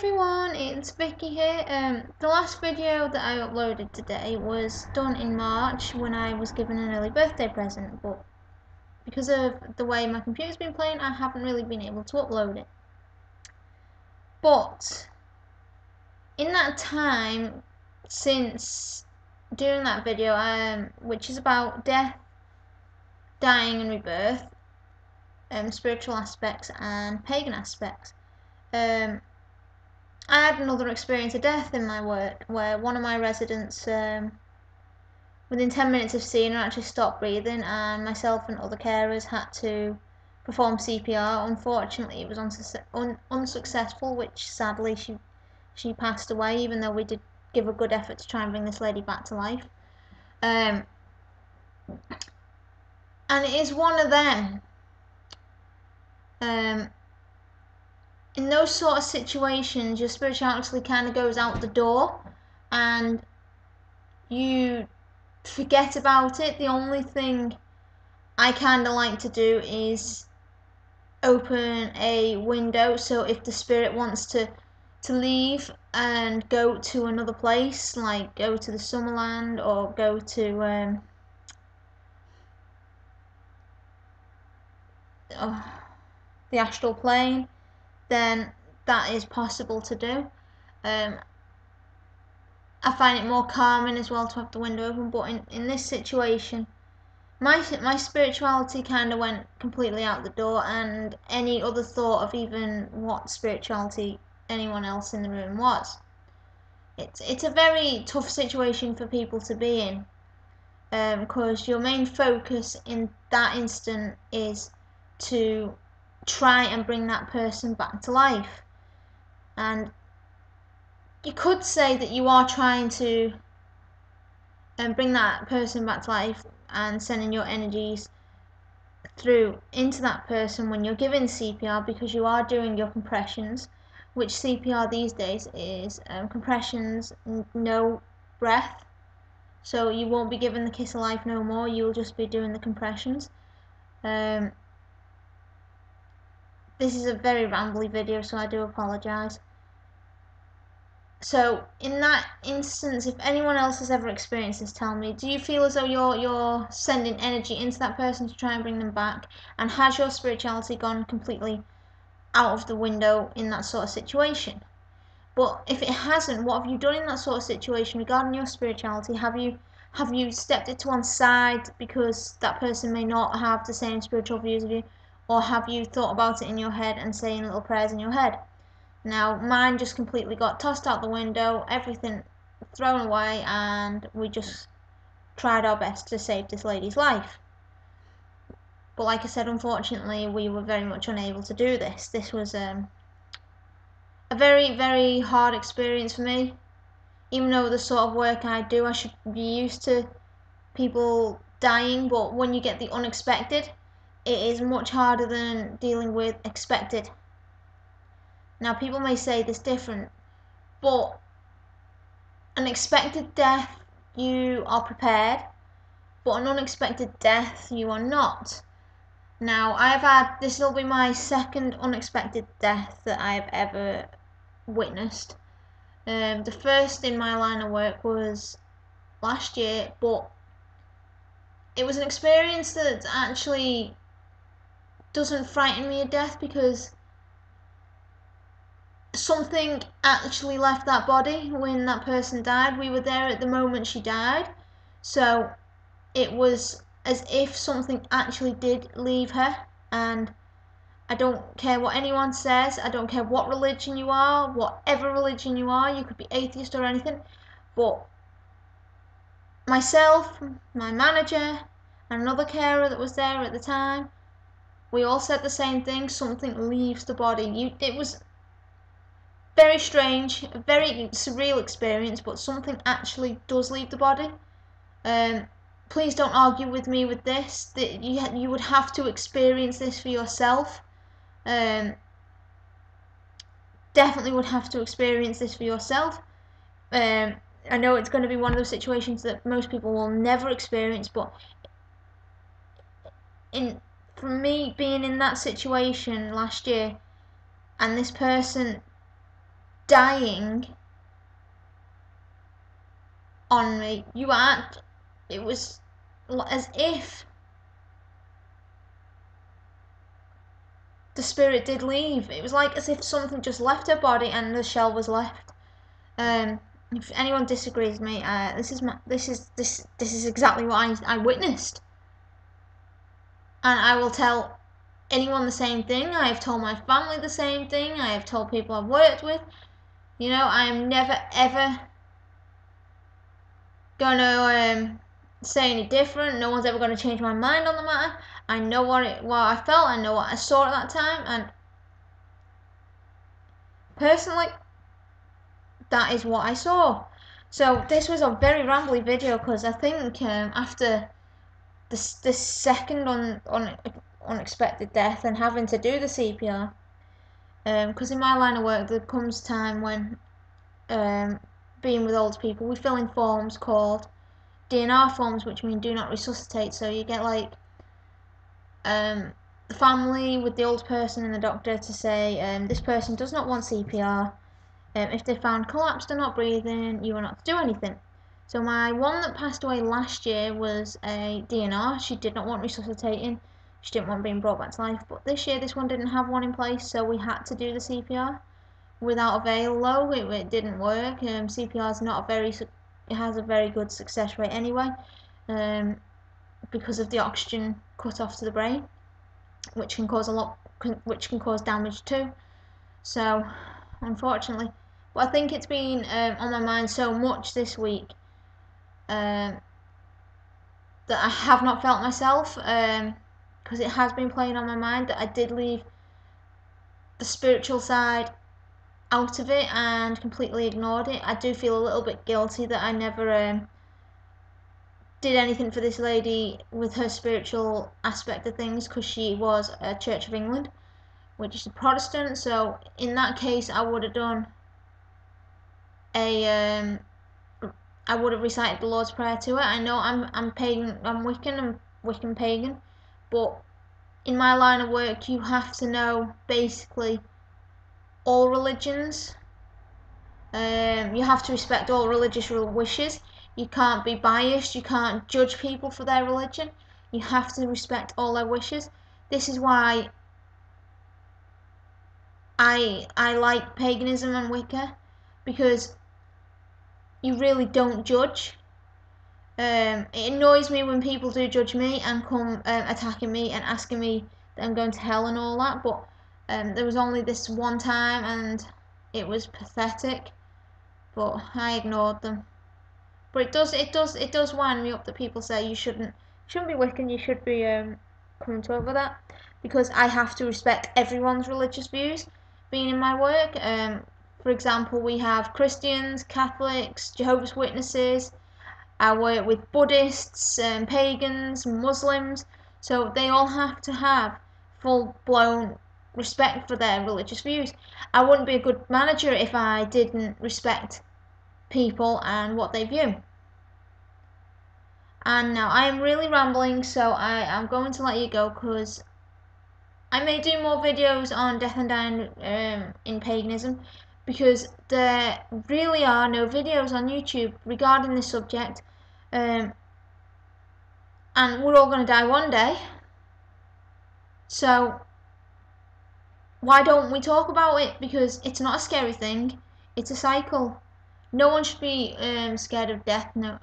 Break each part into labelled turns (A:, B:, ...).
A: everyone, it's Vicky here. The last video that I uploaded today was done in March when I was given an early birthday present, but because of the way my computer's been playing, I haven't really been able to upload it. But in that time, since doing that video, which is about death, dying and rebirth, spiritual aspects and pagan aspects, I had another experience of death in my work where one of my residents, within 10 minutes of seeing her, actually stopped breathing, and myself and other carers had to perform CPR. Unfortunately, it was unsuccessful, which sadly she passed away, even though we did give a good effort to try and bring this lady back to life. And it is one of them. In those sort of situations, your spirituality kind of goes out the door and you forget about it. The only thing I kind of like to do is open a window, so if the spirit wants to leave and go to another place, like go to the Summerland or go to the astral plane, then that is possible to do. I find it more calming as well to have the window open, but in this situation, my spirituality kind of went completely out the door, and any other thought of even what spirituality anyone else in the room was. It's a very tough situation for people to be in, because your main focus in that instant is to try and bring that person back to life. And you could say that you are trying to bring that person back to life and sending your energies through into that person when you're giving CPR, because you are doing your compressions, which CPR these days is compressions, no breath. So you won't be given the kiss of life no more, you'll just be doing the compressions. This is a very rambly video, so I do apologise. So in that instance, if anyone else has ever experienced this, tell me, do you feel as though you're sending energy into that person to try and bring them back? And has your spirituality gone completely out of the window in that sort of situation? But if it hasn't, what have you done in that sort of situation regarding your spirituality? Have you stepped it to one side because that person may not have the same spiritual views of you? Or have you thought about it in your head and saying little prayers in your head? Now, mine just completely got tossed out the window, everything thrown away, and we just tried our best to save this lady's life. But like I said, unfortunately, we were very much unable to do this. This was a very, very hard experience for me. Even though the sort of work I do, I should be used to people dying, but when you get the unexpected, it is much harder than dealing with expected. Now, people may say this different, but an expected death, you are prepared, but an unexpected death, you are not. Now, this will be my second unexpected death that I've ever witnessed. The first in my line of work was last year, but it was an experience that actually doesn't frighten me to death, because something actually left that body when that person died. We were there at the moment she died, so it was as if something actually did leave her. And I don't care what anyone says, I don't care what religion you are, whatever religion you are, you could be atheist or anything, but myself, my manager, and another carer that was there at the time, we all said the same thing: something leaves the body. It was very strange, a very surreal experience, but something actually does leave the body. Please don't argue with me with this. That you would have to experience this for yourself. Definitely would have to experience this for yourself. I know it's going to be one of those situations that most people will never experience, but for me, being in that situation last year, and this person dying on me. It was as if the spirit did leave. It was like as if something just left her body and the shell was left. If anyone disagrees with me, this is exactly what I witnessed, and I will tell anyone the same thing. I have told my family the same thing. I have told people I've worked with. You know, I am never ever gonna say any different. No one's ever gonna change my mind on the matter. I know what I felt. I know what I saw at that time, and personally, that is what I saw. So this was a very rambly video because I think after this second unexpected death and having to do the CPR, because in my line of work there comes time when being with older people, we fill in forms called DNR forms, which mean do not resuscitate. So you get like the family with the old person and the doctor to say this person does not want CPR. If they found collapsed or not breathing, you are not to do anything. So my one that passed away last year was a DNR. She did not want resuscitating. She didn't want being brought back to life. But this year, this one didn't have one in place, so we had to do the CPR without avail. Though it didn't work. CPR is not a very. It has a very good success rate anyway, because of the oxygen cut off to the brain, which can cause which can cause damage too. So, unfortunately. But I think it's been on my mind so much this week that I have not felt myself, because it has been playing on my mind, that I did leave the spiritual side out of it and completely ignored it. I do feel a little bit guilty that I never did anything for this lady with her spiritual aspect of things, because she was a Church of England, which is a Protestant. So in that case, I would have done I would have recited the Lord's Prayer to her. I know I'm pagan, I'm Wiccan pagan, but in my line of work, you have to know basically all religions. You have to respect all religious wishes. You can't be biased. You can't judge people for their religion. You have to respect all their wishes. This is why I like paganism and Wicca, because you really don't judge. It annoys me when people do judge me and come attacking me and asking me that I'm going to hell and all that, but there was only this one time and it was pathetic, but I ignored them. But it does wind me up that people say you shouldn't be Wiccan, you should be coming to over that, because I have to respect everyone's religious views being in my work. For example, we have Christians, Catholics, Jehovah's Witnesses. I work with Buddhists, pagans, Muslims, so they all have to have full-blown respect for their religious views. I wouldn't be a good manager if I didn't respect people and what they view. And now I am really rambling, so I am going to let you go, because I may do more videos on death and dying in paganism, because there really are no videos on YouTube regarding this subject, and we're all going to die one day, so why don't we talk about it? Because it's not a scary thing, it's a cycle. No one should be scared of death, no,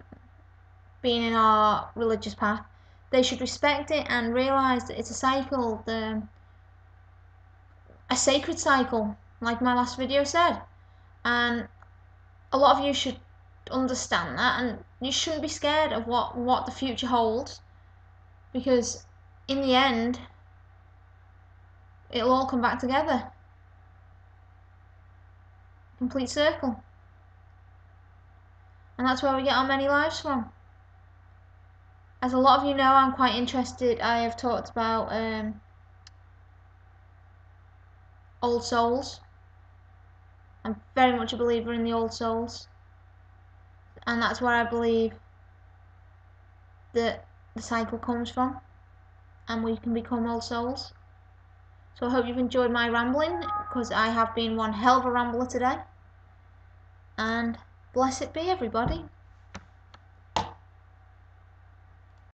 A: being in our religious path. They should respect it and realise that it's a cycle, a sacred cycle, like my last video said. And a lot of you should understand that, and you shouldn't be scared of what the future holds, because in the end it'll all come back together. Complete circle. And that's where we get our many lives from. As a lot of you know, I'm quite interested. I have talked about old souls. I'm very much a believer in the old souls, and that's where I believe that the cycle comes from, and we can become old souls. So I hope you've enjoyed my rambling, because I have been one hell of a rambler today. and blessed be everybody.